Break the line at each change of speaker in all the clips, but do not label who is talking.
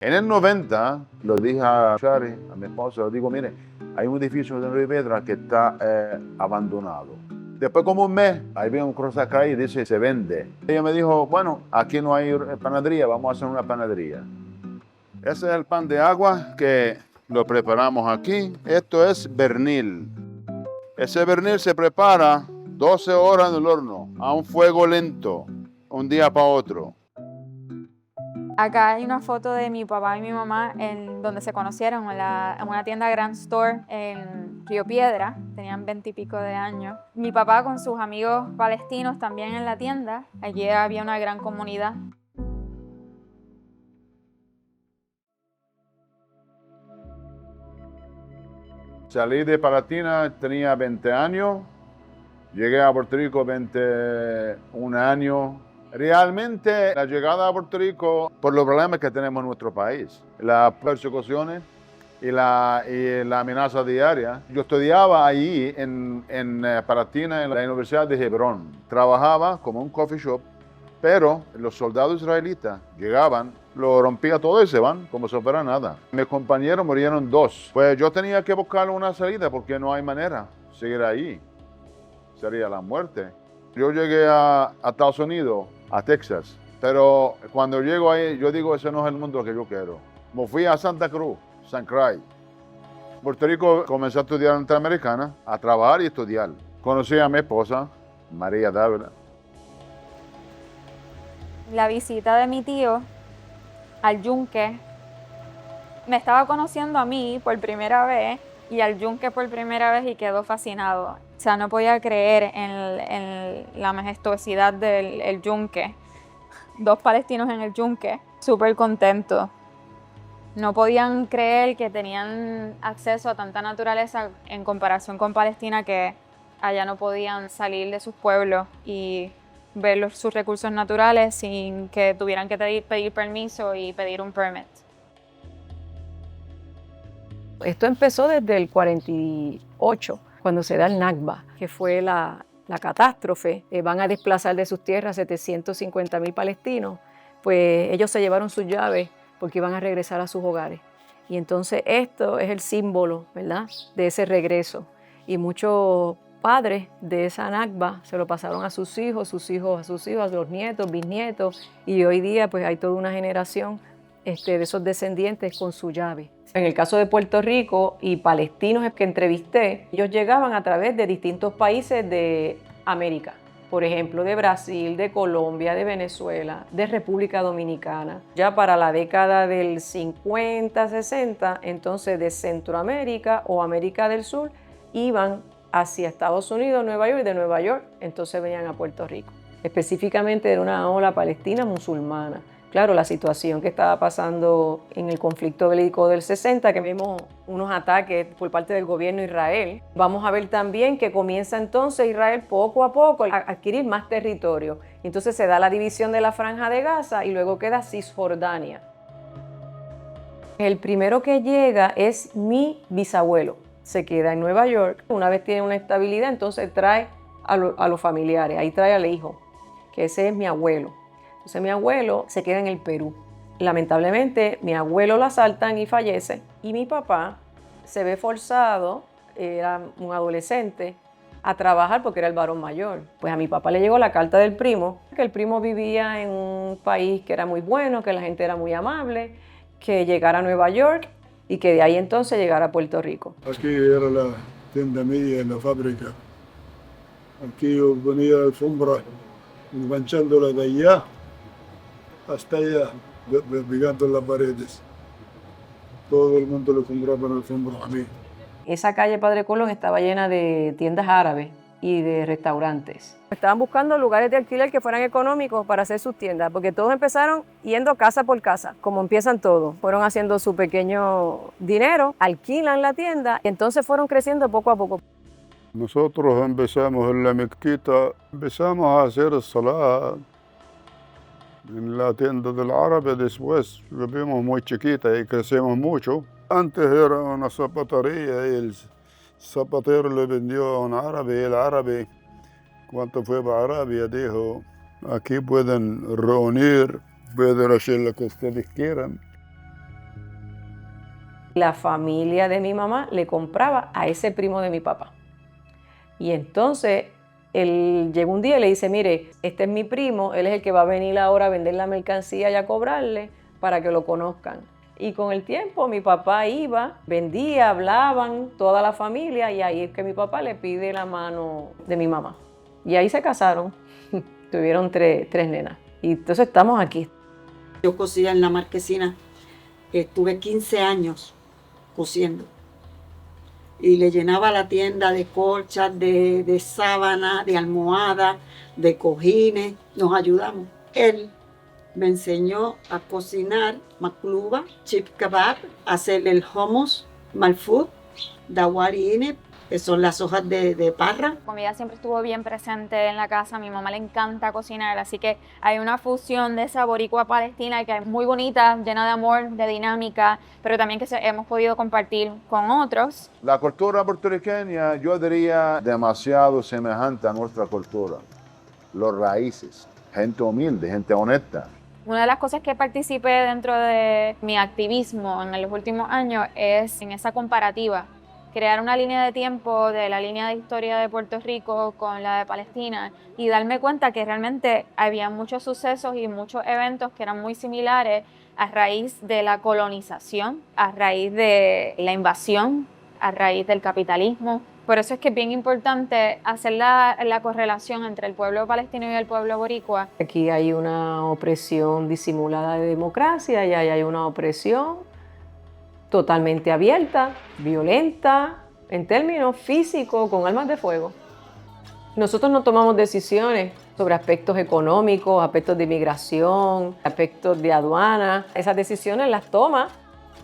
En el 90, lo dije a Shari, a mi esposa, le digo, mire, hay un edificio de Río Piedras que está abandonado. Después como un mes, ahí vi un cruzacalle y dice, se vende. Ella me dijo, bueno, aquí no hay panadería, vamos a hacer una panadería. Ese es el pan de agua que lo preparamos aquí. Esto es pernil. Ese pernil se prepara 12 horas en el horno, a un fuego lento, un día para otro.
Acá hay una foto de mi papá y mi mamá en donde se conocieron, en una tienda Grand Store en Río Piedra. Tenían 20 y pico de años. Mi papá con sus amigos palestinos también en la tienda. Allí había una gran comunidad.
Salí de Palestina, tenía 20 años. Llegué a Puerto Rico 21 años. Realmente la llegada a Puerto Rico, por los problemas que tenemos en nuestro país, las persecuciones y la amenaza diaria. Yo estudiaba allí en Palestina, en la Universidad de Hebrón. Trabajaba como un coffee shop, pero los soldados israelitas llegaban, lo rompía todo y se van como si fuera nada. Mis compañeros murieron 2. Pues yo tenía que buscar una salida porque no hay manera de seguir ahí. Sería la muerte. Yo llegué a Estados Unidos, a Texas, pero cuando llego ahí, yo digo, ese no es el mundo que yo quiero. Me fui a Santa Cruz, San Cray. Puerto Rico comencé a estudiar Interamericana, a trabajar y estudiar. Conocí a mi esposa, María Dávila.
La visita de mi tío al yunque, me estaba conociendo a mí por primera vez y al yunque por primera vez y quedó fascinado. O sea, no podía creer en la majestuosidad del yunque. 2 palestinos en el yunque, súper contentos. No podían creer que tenían acceso a tanta naturaleza en comparación con Palestina, que allá no podían salir de sus pueblos y ver sus recursos naturales sin que tuvieran que pedir permiso y pedir un permit.
Esto empezó desde el 48, cuando se da el Nakba, que fue la catástrofe. Van a desplazar de sus tierras 750,000 palestinos. Pues ellos se llevaron sus llaves porque iban a regresar a sus hogares. Y entonces esto es el símbolo, ¿verdad?, de ese regreso. Y muchos padres de esa Nakba se lo pasaron a sus hijos, a sus hijos, a los nietos, bisnietos. Y hoy día pues hay toda una generación de esos descendientes con su llave. En el caso de Puerto Rico y palestinos que entrevisté, ellos llegaban a través de distintos países de América. Por ejemplo, de Brasil, de Colombia, de Venezuela, de República Dominicana. Ya para la década del 50, 60, entonces de Centroamérica o América del Sur, iban hacia Estados Unidos, Nueva York, y de Nueva York, entonces venían a Puerto Rico. Específicamente era una ola palestina musulmana. Claro, la situación que estaba pasando en el conflicto bélico del 60, que vemos unos ataques por parte del gobierno de Israel. Vamos a ver también que comienza entonces Israel poco a poco a adquirir más territorio. Entonces se da la división de la Franja de Gaza y luego queda Cisjordania. El primero que llega es mi bisabuelo. Se queda en Nueva York. Una vez tiene una estabilidad, entonces trae a los familiares. Ahí trae al hijo, que ese es mi abuelo. Entonces mi abuelo se queda en el Perú. Lamentablemente mi abuelo lo asaltan y fallece y mi papá se ve forzado, era un adolescente, a trabajar porque era el varón mayor. Pues a mi papá le llegó la carta del primo, que el primo vivía en un país que era muy bueno, que la gente era muy amable, que llegara a Nueva York y que de ahí entonces llegara a Puerto Rico.
Aquí era la tienda mía en la fábrica. Aquí yo ponía la alfombra enganchándola de allá hasta allá, pegando en las paredes. Todo el mundo le compraba la alfombra a mí.
Esa calle Padre Colón estaba llena de tiendas árabes y de restaurantes. Estaban buscando lugares de alquiler que fueran económicos para hacer sus tiendas, porque todos empezaron yendo casa por casa, como empiezan todos. Fueron haciendo su pequeño dinero, alquilan la tienda y entonces fueron creciendo poco a poco.
Nosotros empezamos en la mezquita, empezamos a hacer salat en la tienda del árabe. Después lo vimos muy chiquita y crecimos mucho. Antes era una zapatería y el zapatero le vendió a un árabe y el árabe, cuando fue para Arabia, dijo, aquí pueden reunir, pueden hacer lo que ustedes quieran.
La familia de mi mamá le compraba a ese primo de mi papá. Y entonces él llegó un día y le dice, mire, este es mi primo, él es el que va a venir ahora a vender la mercancía y a cobrarle para que lo conozcan. Y con el tiempo mi papá iba, vendía, hablaban, toda la familia, y ahí es que mi papá le pide la mano de mi mamá. Y ahí se casaron, tuvieron tres nenas. Y entonces estamos aquí.
Yo cosía en la marquesina, estuve 15 años cosiendo. Y le llenaba la tienda de colchas, de sábana, de almohada, de cojines. Nos ayudamos. Él me enseñó a cocinar makluba, chip kebab, hacer el hummus, malfoot, dawarine, que son las hojas de parra.
La comida siempre estuvo bien presente en la casa, a mi mamá le encanta cocinar, así que hay una fusión de esa boricua palestina que es muy bonita, llena de amor, de dinámica, pero también que hemos podido compartir con otros.
La cultura puertorriqueña, yo diría, demasiado semejante a nuestra cultura. Los raíces, gente humilde, gente honesta.
Una de las cosas que participé dentro de mi activismo en los últimos años es en esa comparativa. Crear una línea de tiempo de la línea de historia de Puerto Rico con la de Palestina y darme cuenta que realmente había muchos sucesos y muchos eventos que eran muy similares a raíz de la colonización, a raíz de la invasión, a raíz del capitalismo. Por eso es que es bien importante hacer la correlación entre el pueblo palestino y el pueblo boricua.
Aquí hay una opresión disimulada de democracia y ahí hay una opresión totalmente abierta, violenta, en términos físicos, con armas de fuego. Nosotros no tomamos decisiones sobre aspectos económicos, aspectos de inmigración, aspectos de aduana. Esas decisiones las toma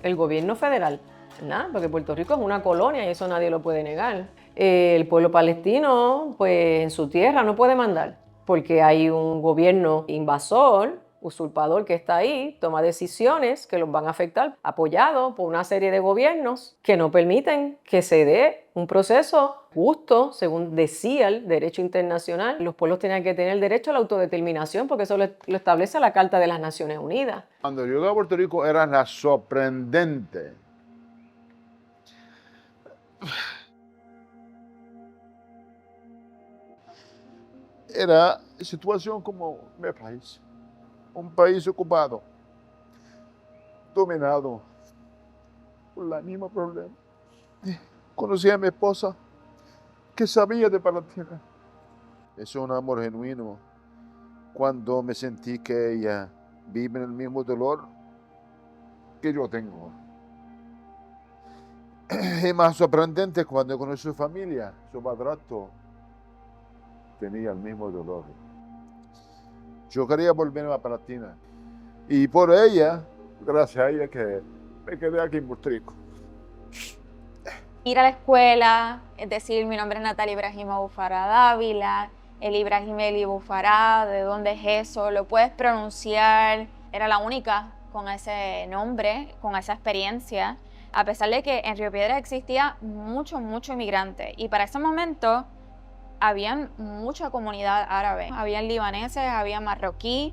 el gobierno federal, ¿verdad? Porque Puerto Rico es una colonia y eso nadie lo puede negar. El pueblo palestino, pues en su tierra no puede mandar, porque hay un gobierno invasor, usurpador que está ahí, toma decisiones que los van a afectar, apoyado por una serie de gobiernos que no permiten que se dé un proceso justo, según decía el derecho internacional. Los pueblos tenían que tener el derecho a la autodeterminación, porque eso lo establece la Carta de las Naciones Unidas.
Cuando llegué a Puerto Rico era la sorprendente. Era situación como mi país. Un país ocupado, dominado por la misma problema. Conocí a mi esposa, que sabía de Palestina. Es un amor genuino. Cuando me sentí que ella vive en el mismo dolor que yo tengo. Es más sorprendente cuando conocí su familia, su padrastro tenía el mismo dolor. Yo quería volverme a Palestina. Y por ella, gracias a ella, que me quedé aquí en Puerto Rico.
Ir a la escuela, es decir, mi nombre es Natalia Ibrahima Bufará Dávila, el Ibrahim Eli Bufará, ¿de dónde es eso? ¿Lo puedes pronunciar? Era la única con ese nombre, con esa experiencia, a pesar de que en Río Piedras existía mucho inmigrante. Y para ese momento había mucha comunidad árabe, habían libaneses, había marroquí,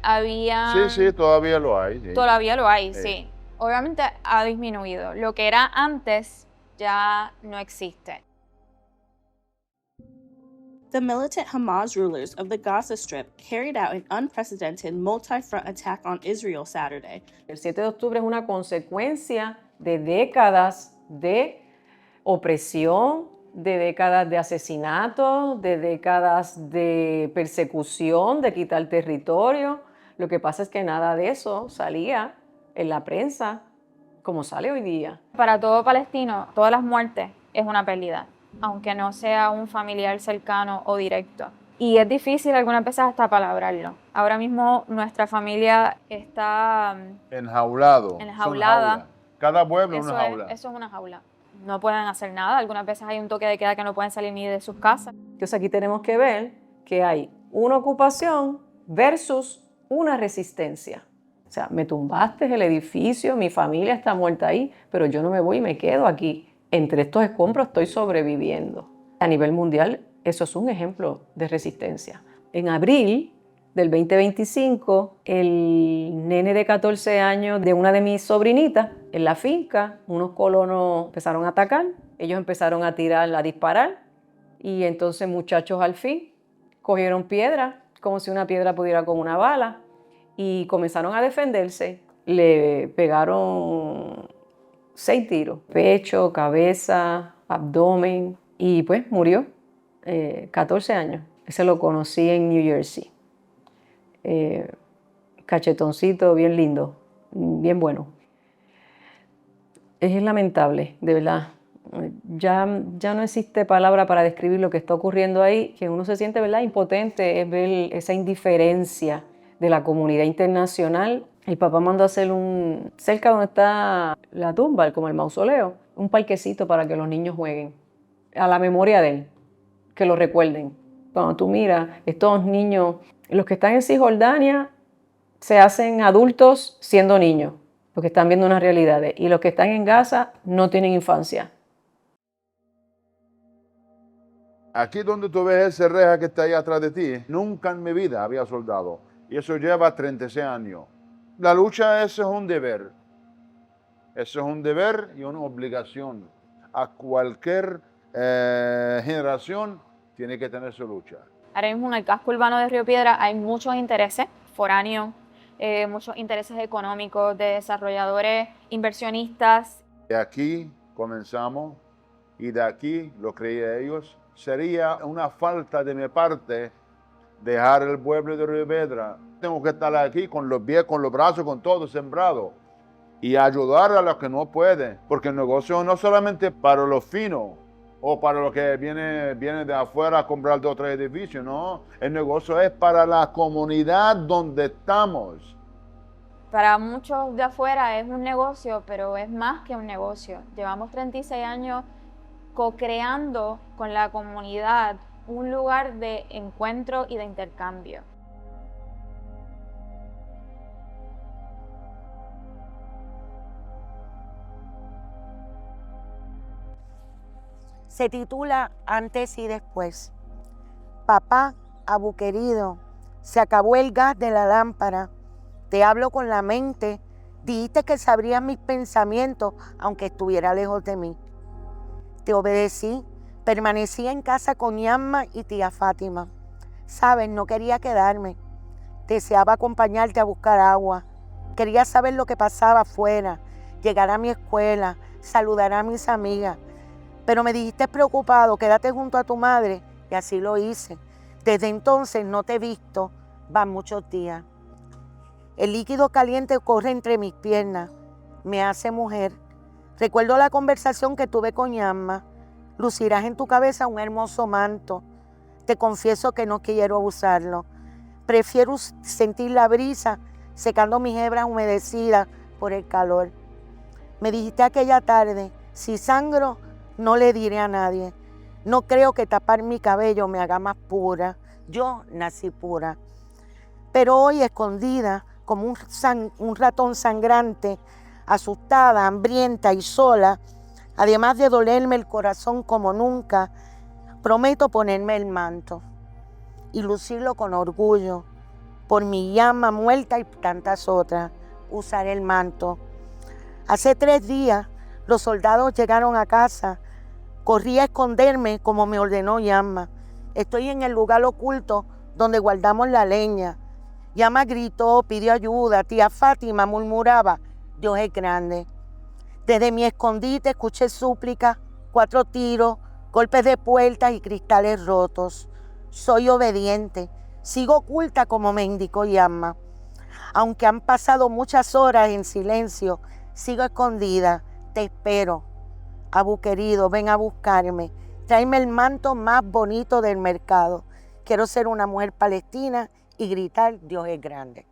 había...
Sí, todavía lo hay. Sí.
Todavía lo hay, sí. Obviamente ha disminuido. Lo que era antes ya no existe.
The militant Hamas rulers of the Gaza Strip carried out an unprecedented multi-front attack on Israel Saturday.
El 7 de octubre es una consecuencia de décadas de opresión, de décadas de asesinatos, de décadas de persecución, de quitar territorio. Lo que pasa es que nada de eso salía en la prensa como sale hoy día.
Para todo palestino, todas las muertes es una pérdida, aunque no sea un familiar cercano o directo. Y es difícil algunas veces hasta palabrarlo. Ahora mismo nuestra familia está
Enjaulada. Cada pueblo es
eso
una jaula.
Eso es una jaula. No pueden hacer nada. Algunas veces hay un toque de queda que no pueden salir ni de sus casas.
Entonces aquí tenemos que ver que hay una ocupación versus una resistencia. O sea, me tumbaste el edificio, mi familia está muerta ahí, pero yo no me voy y me quedo aquí. Entre estos escombros estoy sobreviviendo. A nivel mundial, eso es un ejemplo de resistencia. En abril del 2025, el nene de 14 años de una de mis sobrinitas, en la finca, unos colonos empezaron a atacar, ellos empezaron a tirar, a disparar, y entonces muchachos al fin cogieron piedra, como si una piedra pudiera con una bala, y comenzaron a defenderse. Le pegaron 6 tiros, pecho, cabeza, abdomen, y pues murió, 14 años. Ese lo conocí en New Jersey. Cachetoncito, bien lindo, bien bueno. Es lamentable, de verdad. Ya no existe palabra para describir lo que está ocurriendo ahí, que uno se siente, ¿verdad?, impotente, es ver esa indiferencia de la comunidad internacional. El papá mandó a hacer cerca donde está la tumba, como el mausoleo, un parquecito para que los niños jueguen, a la memoria de él, que lo recuerden. Cuando tú miras, estos niños, los que están en Cisjordania, se hacen adultos siendo niños, porque están viendo unas realidades, y los que están en Gaza no tienen infancia.
Aquí donde tú ves ese reja que está ahí atrás de ti, nunca en mi vida había soldado. Y eso lleva 36 años. La lucha, ese es un deber. Eso es un deber y una obligación. A cualquier generación tiene que tener su lucha.
Ahora mismo en el casco urbano de Río Piedras hay muchos intereses foráneos, muchos intereses económicos de desarrolladores, inversionistas.
De aquí comenzamos y de aquí lo creía ellos. Sería una falta de mi parte dejar el pueblo de Río Piedras. Tengo que estar aquí con los pies, con los brazos, con todo sembrado y ayudar a los que no pueden, porque el negocio no solamente para los finos o para los que vienen de afuera a comprar 2 o 3 edificios, no. El negocio es para la comunidad donde estamos.
Para muchos de afuera es un negocio, pero es más que un negocio. Llevamos 36 años co-creando con la comunidad un lugar de encuentro y de intercambio.
Se titula Antes y Después. Papá, Abu querido, se acabó el gas de la lámpara. Te hablo con la mente. Dijiste que sabrías mis pensamientos aunque estuviera lejos de mí. Te obedecí. Permanecí en casa con Yamma y tía Fátima. Sabes, no quería quedarme. Deseaba acompañarte a buscar agua. Quería saber lo que pasaba afuera, llegar a mi escuela, saludar a mis amigas. Pero me dijiste preocupado, quédate junto a tu madre, y así lo hice. Desde entonces no te he visto, van muchos días. El líquido caliente corre entre mis piernas, me hace mujer. Recuerdo la conversación que tuve con Yamma. Lucirás en tu cabeza un hermoso manto. Te confieso que no quiero usarlo. Prefiero sentir la brisa secando mis hebras humedecidas por el calor. Me dijiste aquella tarde, si sangro, no le diré a nadie. No creo que tapar mi cabello me haga más pura. Yo nací pura. Pero hoy, escondida, como un ratón sangrante, asustada, hambrienta y sola, además de dolerme el corazón como nunca, prometo ponerme el manto y lucirlo con orgullo. Por mi Yamma muerta y tantas otras, usaré el manto. Hace 3 días, los soldados llegaron a casa. Corrí a esconderme como me ordenó Yamma. Estoy en el lugar oculto donde guardamos la leña. Yamma gritó, pidió ayuda. Tía Fátima murmuraba, Dios es grande. Desde mi escondite escuché súplicas, 4 tiros, golpes de puertas y cristales rotos. Soy obediente. Sigo oculta como me indicó Yamma. Aunque han pasado muchas horas en silencio, sigo escondida. Te espero. Abu querido, ven a buscarme. Tráeme el manto más bonito del mercado. Quiero ser una mujer palestina y gritar, Dios es grande.